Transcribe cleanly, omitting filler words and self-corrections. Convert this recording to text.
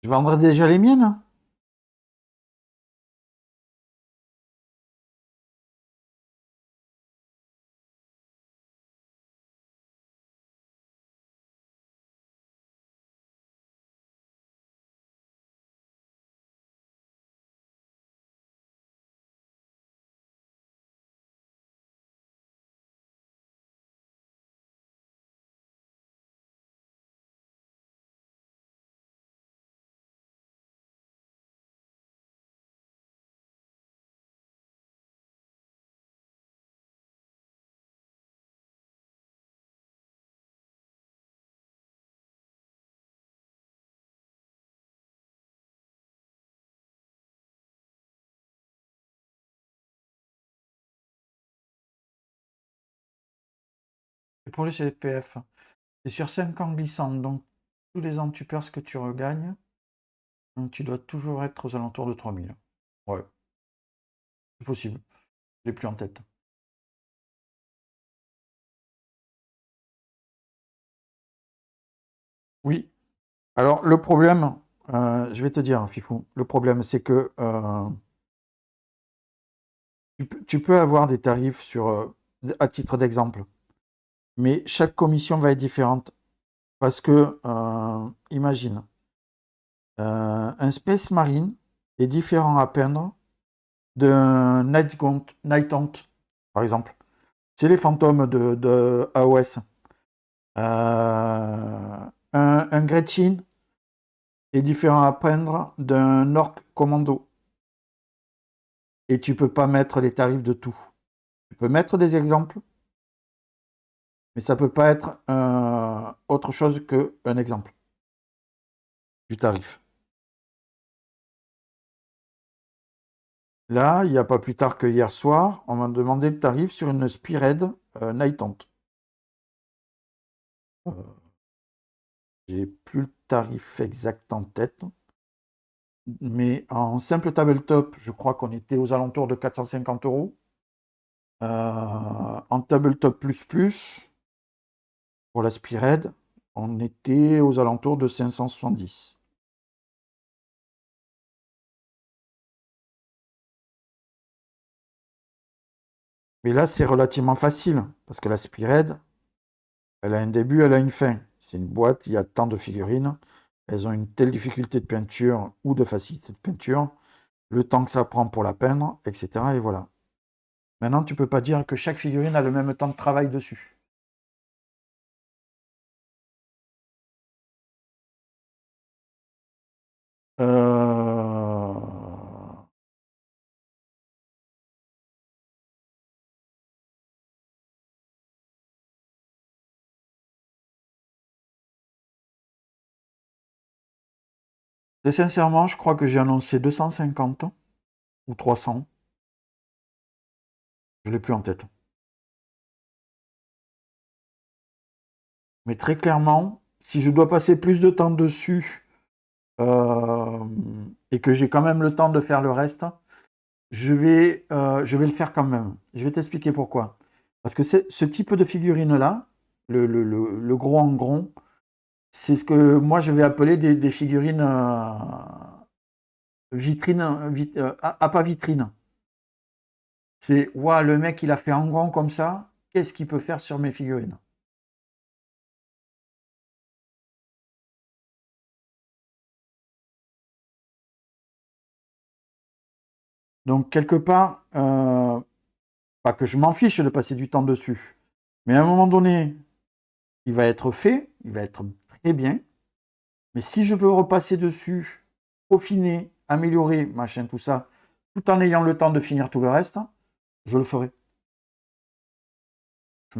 Je vendrais déjà les miennes. Et pour le CPF, c'est sur 5 ans glissants, donc tous les ans tu perds ce que tu regagnes. Donc tu dois toujours être aux alentours de 3000. Ouais, c'est possible. Je l'ai plus en tête. Oui. Alors le problème, je vais te dire, Fifou, le problème c'est que tu peux avoir des tarifs à titre d'exemple, mais chaque commission va être différente. Parce que, imagine, un Space Marine est différent à peindre d'un Night Hunt, par exemple. C'est les fantômes de AOS. Un Gretchen est différent à peindre d'un Orc Commando. Et tu peux pas mettre les tarifs de tout. Tu peux mettre des exemples, mais ça peut pas être autre chose qu'un exemple du tarif. Là, il n'y a pas plus tard que hier soir, on m'a demandé le tarif sur une Spearhead Night Hunt. Euh, J'ai plus le tarif exact en tête, mais en simple tabletop, je crois qu'on était aux alentours de 450 euros. En tabletop pour la Spearhead, on était aux alentours de 570. Mais là, c'est relativement facile, parce que la Spearhead, elle a un début, elle a une fin. C'est une boîte, il y a tant de figurines, elles ont une telle difficulté de peinture ou de facilité de peinture, le temps que ça prend pour la peindre, etc. Et voilà. Maintenant, tu peux pas dire que chaque figurine a le même temps de travail dessus. Euh... Et sincèrement, je crois que j'ai annoncé 250 ou 300. Je l'ai plus en tête. Mais très clairement, si je dois passer plus de temps dessus euh, et que j'ai quand même le temps de faire le reste, je vais le faire quand même. Je vais t'expliquer pourquoi. Parce que ce type de figurine-là, le gros en gros, c'est ce que moi je vais appeler des figurines vitrine, pas vitrine. C'est, waouh, le mec il a fait en grand comme ça, qu'est-ce qu'il peut faire sur mes figurines? Donc quelque part, pas que je m'en fiche de passer du temps dessus, mais à un moment donné, il va être fait, il va être très bien, mais si je peux repasser dessus, peaufiner, améliorer, machin, tout ça, tout en ayant le temps de finir tout le reste, je le ferai.